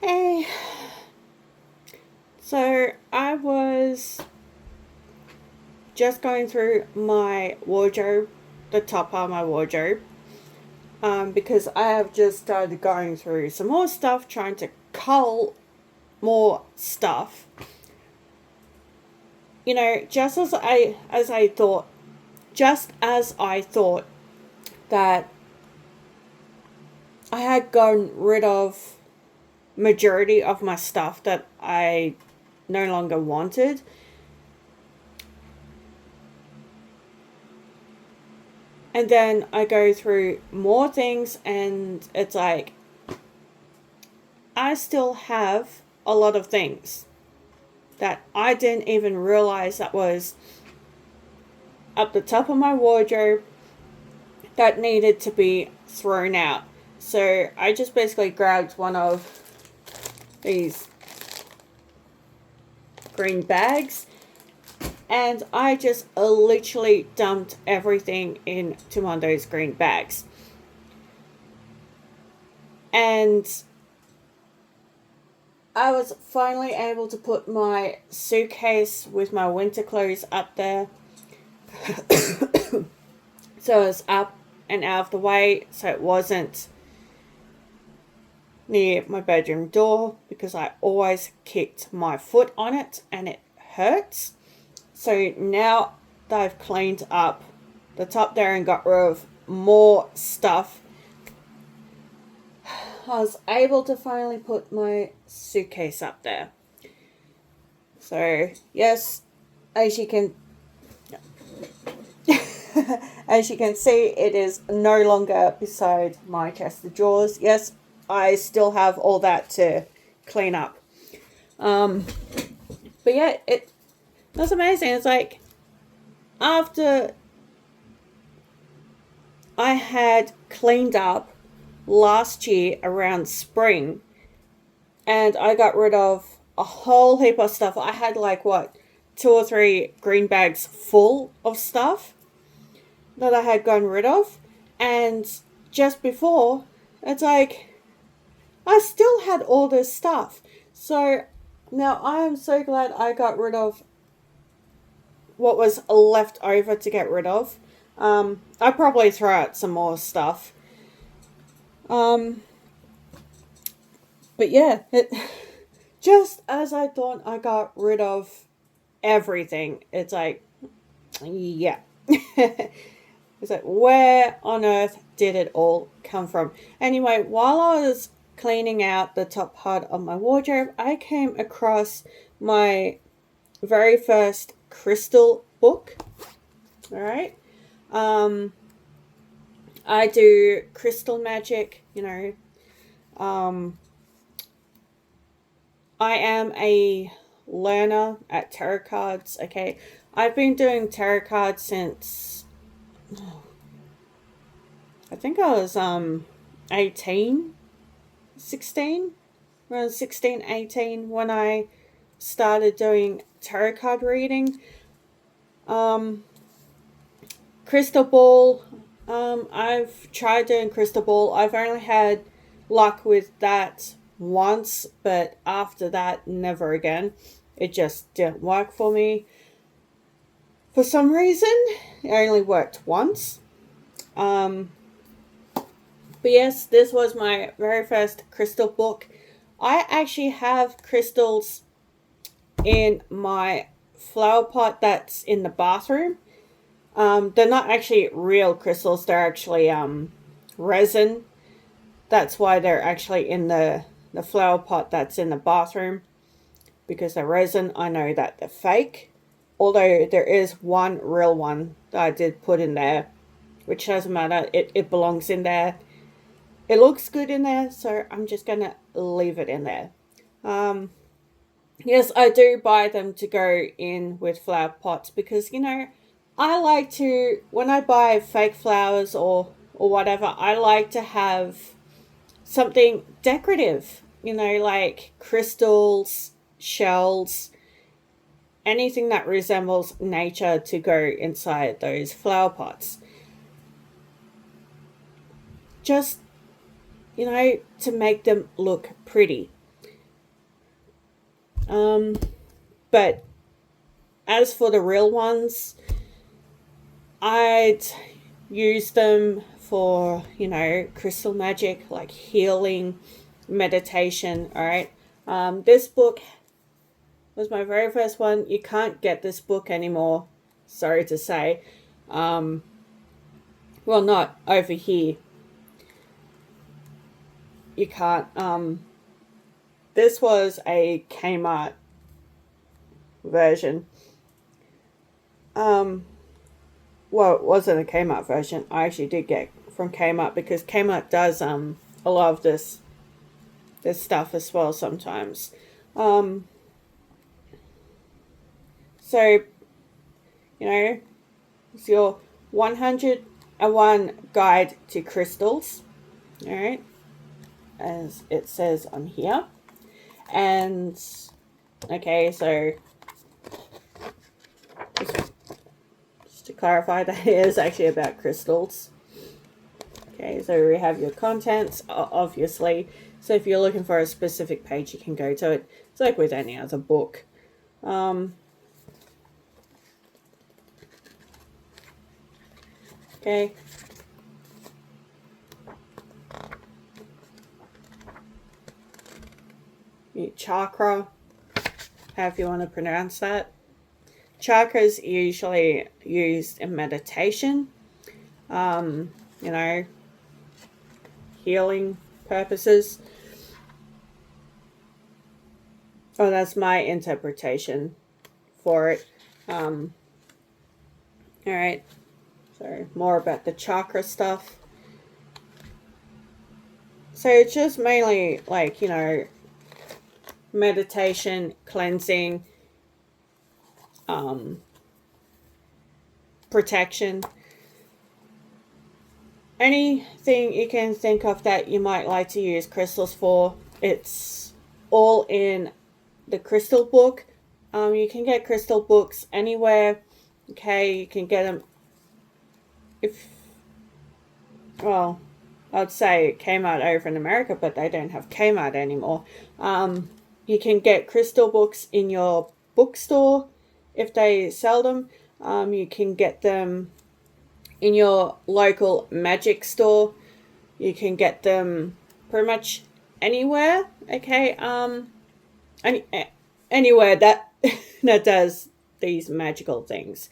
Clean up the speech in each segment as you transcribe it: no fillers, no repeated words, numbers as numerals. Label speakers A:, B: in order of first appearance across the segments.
A: Hey, so I was just going through my wardrobe, the top part of my wardrobe, because I have just started going through some more stuff, trying to cull more stuff. Just as I thought, just as I thought that I had gotten rid of majority of my stuff that I no longer wanted. And then I go through more things, and it's like I still have a lot of things that I didn't even realize that was up the top of my wardrobe that needed to be thrown out. So I just basically grabbed one of these green bags, and I just literally dumped everything into one of those green bags. And I was finally able to put my suitcase with my winter clothes up there. So it's up and out of the way, so it wasn't near my bedroom door because I always kicked my foot on it and it hurts. So now that I've cleaned up the top there and got rid of more stuff, I was able to finally put my suitcase up there. So, yes, as you can as you can see, it is no longer beside my chest of drawers. Yes, I still have all that to clean up. Um, but yeah, that's amazing. It's like after I had cleaned up last year around spring, and I got rid of a whole heap of stuff. I had like what, two or three green bags full of stuff that I had gotten rid of. And just before, it's like I still had all this stuff. So now I am so glad I got rid of what was left over to get rid of. I probably throw out some more stuff. Um, but yeah, it just as I thought I got rid of everything. It's like, yeah. It's like, where on earth did it all come from? Anyway, while I was cleaning out the top part of my wardrobe, I came across my very first crystal book. All right. Um, I do crystal magic, Um, I am a learner at tarot cards. Okay. I've been doing tarot cards since I think I was 18, 16, around 16, 18 when I started doing tarot card reading. Um, Crystal Ball. I've tried doing Crystal Ball. I've only had luck with that once, but after that, never again. It just didn't work for me. For some reason, it only worked once. Um, but yes, this was my very first crystal book. I actually have crystals in my flower pot that's in the bathroom. They're not actually real crystals, they're actually resin. That's why they're actually in the flower pot that's in the bathroom, because they're resin. I know that they're fake. Although there is one real one that I did put in there, which doesn't matter, it belongs in there. It looks good in there, so I'm just gonna leave it in there. Um, yes, I do buy them to go in with flower pots because I like to, when I buy fake flowers or whatever, I like to have something decorative. Like crystals, shells, anything that resembles nature to go inside those flower pots. Just to make them look pretty. But as for the real ones, I'd use them for, crystal magic, like healing, meditation. All right. This book was my very first one. You can't get this book anymore. Sorry to say. Well, not over here. You can't. This was a Kmart version. Well, it wasn't a Kmart version. I actually did get from Kmart because Kmart does a lot of this stuff as well sometimes. So, it's your 101 guide to crystals. All right, as it says on here. And okay, so just to clarify, that it is actually about crystals. Okay, so we have your contents, obviously. So if you're looking for a specific page, you can go to it. It's like with any other book. Okay. Chakra, however you want to pronounce that. Chakras are usually used in meditation, healing purposes. Oh, that's my interpretation for it. All right. So more about the chakra stuff. So it's just mainly like, meditation, cleansing, protection. Anything you can think of that you might like to use crystals for, it's all in the crystal book. You can get crystal books anywhere. Okay, you can get them I'd say it came out over in America, but they don't have Kmart anymore. You can get crystal books in your bookstore if they sell them. You can get them in your local magic store. You can get them pretty much anywhere. Okay. Anywhere that that does these magical things.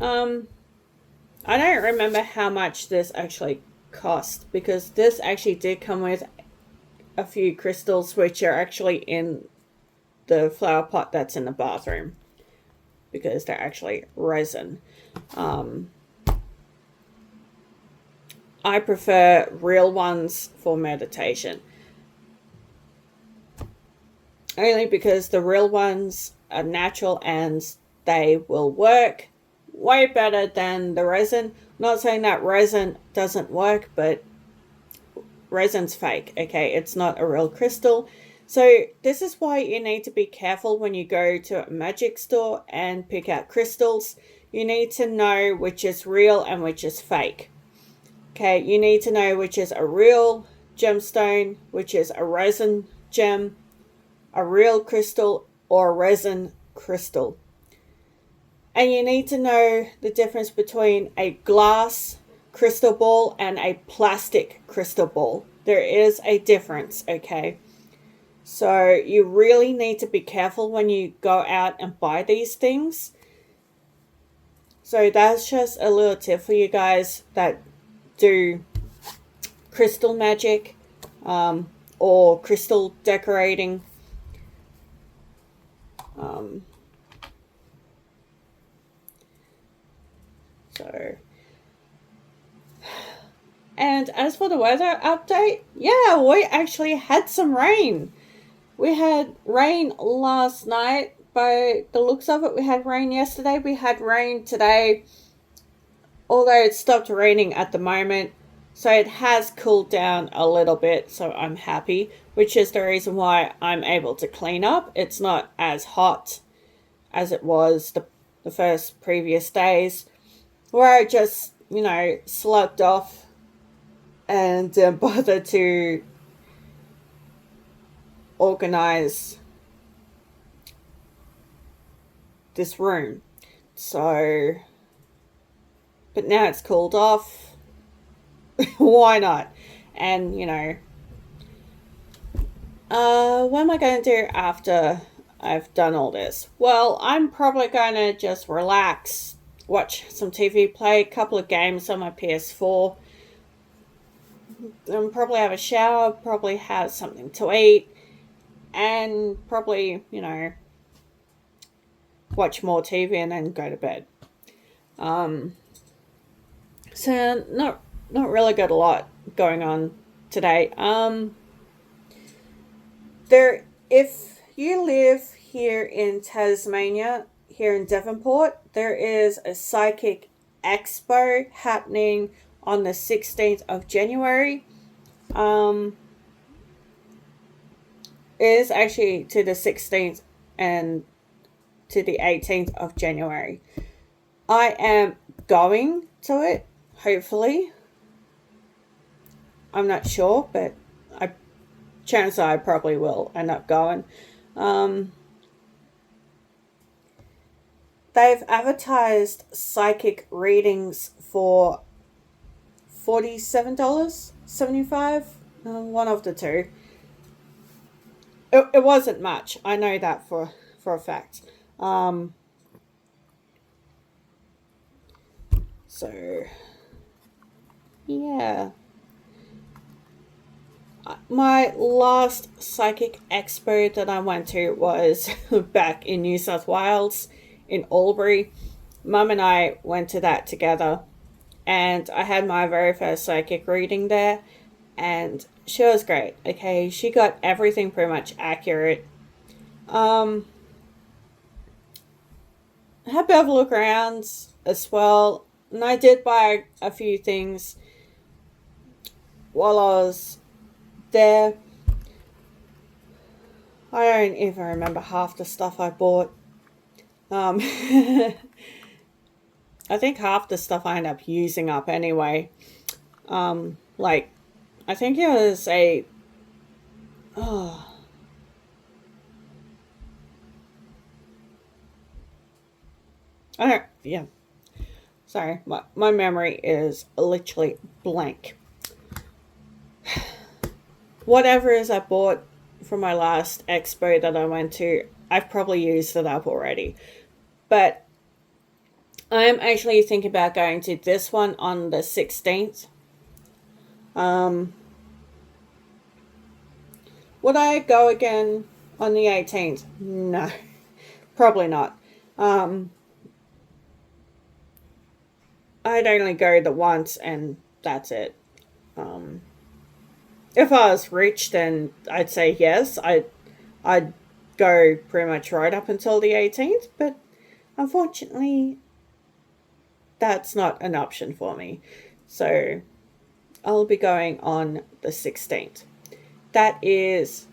A: I don't remember how much this actually cost, because this actually did come with a few crystals which are actually in the flower pot that's in the bathroom, because they're actually resin. I prefer real ones for meditation, only because the real ones are natural and they will work way better than the resin. I'm not saying that resin doesn't work, but resin's fake. Okay, it's not a real crystal. So this is why you need to be careful when you go to a magic store and pick out crystals. You need to know which is real and which is fake. Okay, you need to know which is a real gemstone, which is a resin gem, a real crystal, or a resin crystal. And you need to know the difference between a glass crystal ball and a plastic crystal ball. There is a difference, okay? So you really need to be careful when you go out and buy these things. So that's just a little tip for you guys that do crystal magic or crystal decorating. And as for the weather update, yeah, we actually had some rain. We had rain last night. By the looks of it, we had rain yesterday. We had rain today. Although it stopped raining at the moment. So it has cooled down a little bit. So I'm happy. Which is the reason why I'm able to clean up. It's not as hot as it was the first previous days. Where I just, slugged off and didn't bother to organize this room. So, but now it's cooled off. Why not? And what am I going to do after I've done all this? Well, I'm probably going to just relax, watch some TV, play a couple of games on my PS4, and probably have a shower, probably have something to eat, and probably, watch more TV and then go to bed. So not really got a lot going on today. There, if you live here in Tasmania, here in Devonport, there is a psychic expo happening on the 16th of January. It is actually to the 16th and to the 18th of January. I am going to it, hopefully. I'm not sure, but chances are I probably will end up going. They've advertised psychic readings for $47.75. One of the two. It wasn't much. I know that for a fact. So yeah. My last psychic expo that I went to was back in New South Wales, in Albury. Mum and I went to that together, and I had my very first psychic reading there, and she was great. Okay, she got everything pretty much accurate. I had a bit of a look around as well, and I did buy a few things while I was there. I don't even remember half the stuff I bought. I think half the stuff I ended up using up anyway. Like, I think it was I don't, yeah. Sorry, my memory is literally blank. Whatever is I bought from my last expo that I went to, I've probably used it up already. But I'm actually thinking about going to this one on the 16th. Would I go again on the 18th? No, probably not. I'd only go the once and that's it. If I was rich, then I'd say yes. I'd go pretty much right up until the 18th, but unfortunately, that's not an option for me. So I'll be going on the 16th. That is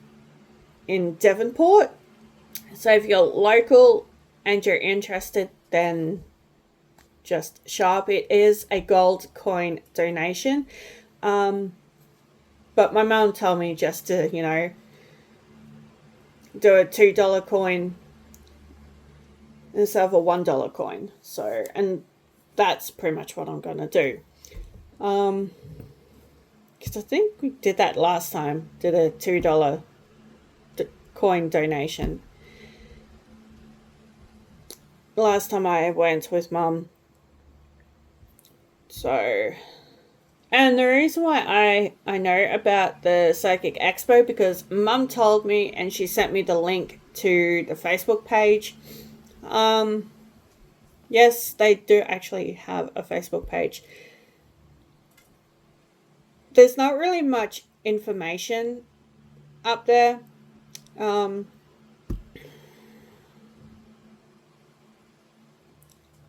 A: in Devonport. So if you're local and you're interested, then just show up. It is a gold coin donation. But my mum told me just to, do a $2 coin instead of a $1 coin. So, and that's pretty much what I'm going to do. Because I think we did that last time, did a $2 coin donation. Last time I went with Mum. So, and the reason why I know about the Psychic Expo, because Mum told me and she sent me the link to the Facebook page. Yes, they do actually have a Facebook page. There's not really much information up there.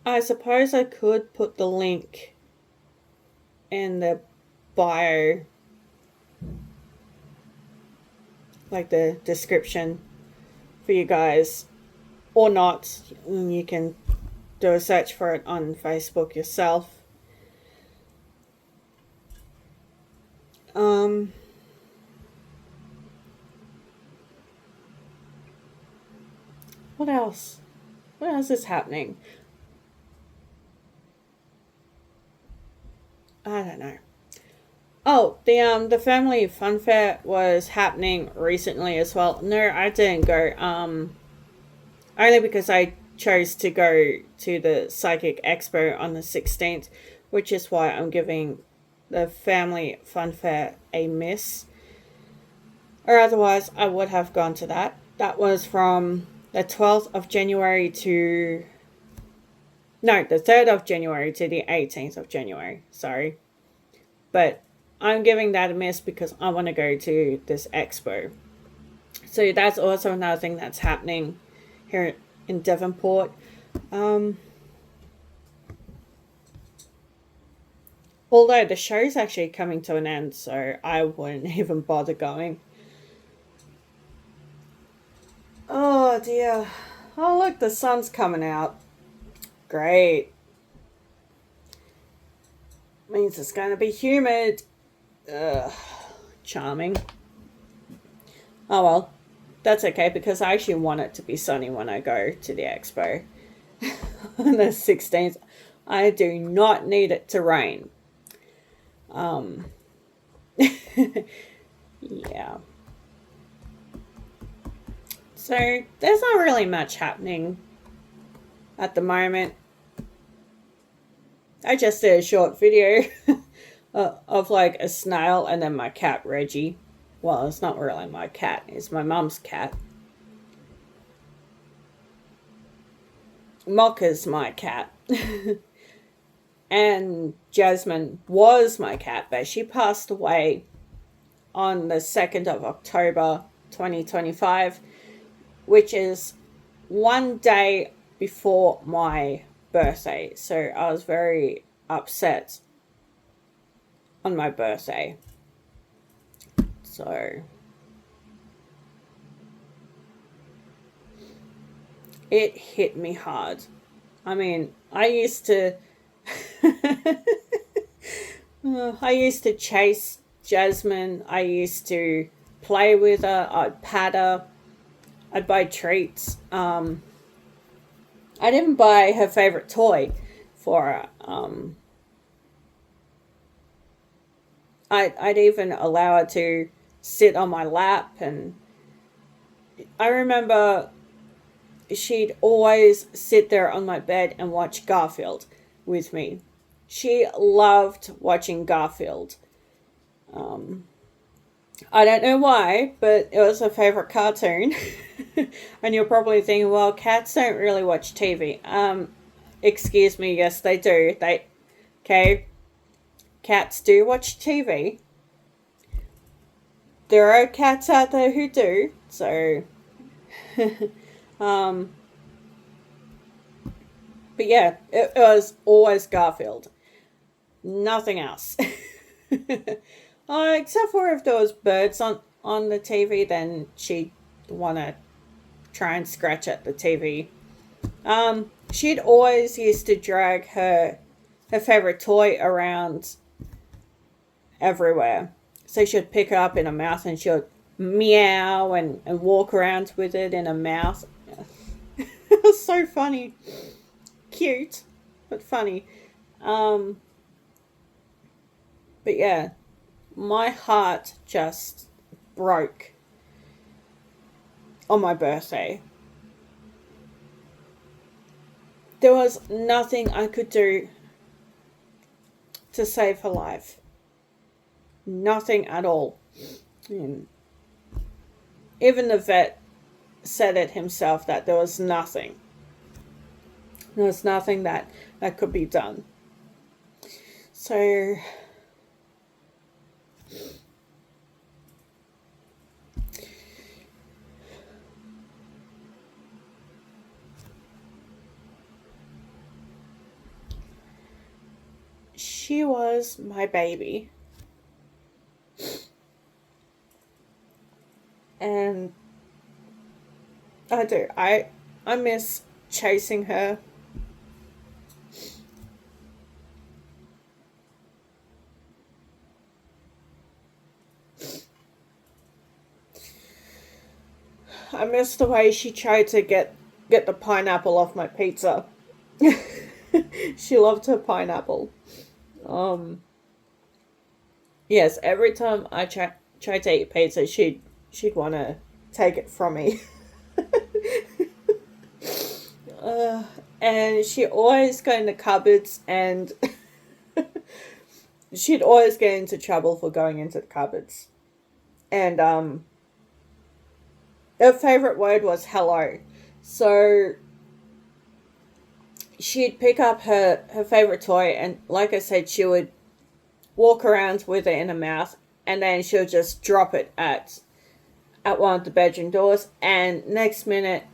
A: I suppose I could put the link in the bio, like the description for you guys, or not. You can do a search for it on Facebook yourself. What else? What else is happening? I don't know. Oh, the family fun fair was happening recently as well. No, I didn't go. Only because I chose to go to the Psychic Expo on the 16th, which is why I'm giving the family fun fair a miss. Or otherwise, I would have gone to that. That was from the 12th of January to. No, the 3rd of January to the 18th of January. Sorry. But I'm giving that a miss because I want to go to this expo. So that's also another thing that's happening here in Devonport. Um, Although the show's actually coming to an end, so I wouldn't even bother going. Oh dear. Oh look, the sun's coming out. Great. Means it's going to be humid. Ugh, charming. Oh well, that's okay because I actually want it to be sunny when I go to the expo. On the 16th, I do not need it to rain. Um, yeah. So there's not really much happening at the moment. I just did a short video of like a snail and then my cat Reggie. Well, it's not really my cat, it's my mum's cat. Mocha's my cat. And Jasmine was my cat, but she passed away on the 2nd of October 2025, which is one day before my birthday. So I was very upset on my birthday. So it hit me hard. I mean, I used to I used to chase Jasmine. I used to play with her. I'd pat her. I'd buy treats. I didn't buy her favorite toy for her. I'd even allow her to sit on my lap, and I remember she'd always sit there on my bed and watch Garfield with me. She loved watching Garfield. Um, I don't know why, but it was her favorite cartoon. And you're probably thinking, well, cats don't really watch TV. Excuse me, yes, they do. Okay, cats do watch TV. There are cats out there who do, so. um, but yeah, it was always Garfield. Nothing else. Except for if there was birds on the TV, then she'd want to try and scratch at the TV. She'd always used to drag her favorite toy around everywhere. So she'd pick it up in her mouth and she'd meow and walk around with it in her mouth. It was so funny. Cute, but funny. Um, but yeah, my heart just broke on my birthday. There was nothing I could do to save her life. Nothing at all. And even the vet said it himself that there was nothing. There was nothing that could be done. So she was my baby. And I do. I miss chasing her. I miss the way she tried to get get the pineapple off my pizza. She loved her pineapple. Um, yes, every time I try to eat pizza, she'd want to take it from me. uh, and she always go in the cupboards, and she'd always get into trouble for going into the cupboards. And her favorite word was hello. So she'd pick up her favorite toy, and like I said, she would walk around with it in her mouth, and then she'll just drop it at one of the bedroom doors, and next minute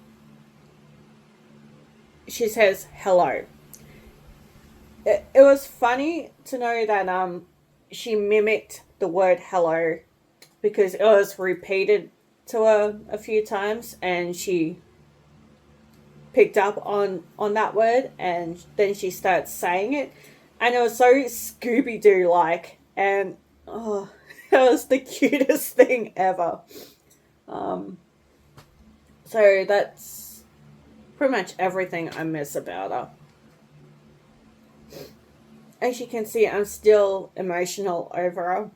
A: she says hello. It was funny to know that she mimicked the word hello because it was repeated to her a few times, and she picked up on that word, and then she started saying it, and it was so Scooby-Doo like, and oh, it was the cutest thing ever. So that's pretty much everything I miss about her. As you can see, I'm still emotional over her,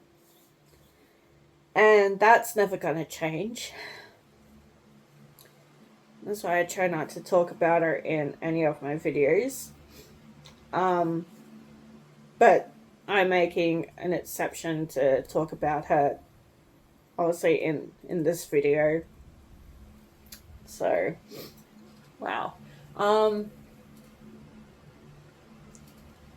A: and that's never gonna change. That's why I try not to talk about her in any of my videos. But I'm making an exception to talk about her, obviously, in this video. So, wow.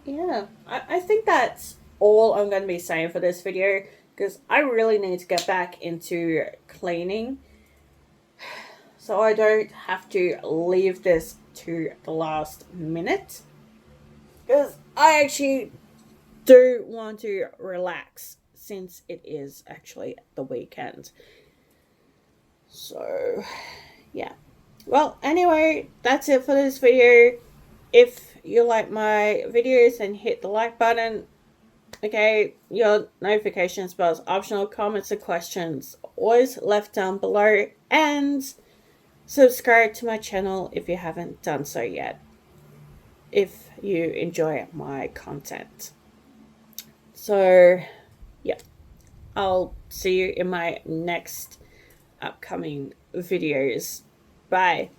A: Yeah, I think that's all I'm going to be saying for this video, because I really need to get back into cleaning so I don't have to leave this to the last minute, because I actually do want to relax since it is actually the weekend. So, yeah. Well, anyway, that's it for this video. If you like my videos, then hit the like button. Okay, your notifications bells, optional comments and questions always left down below, and subscribe to my channel if you haven't done so yet, if you enjoy my content. So, yeah, I'll see you in my next upcoming videos. Bye.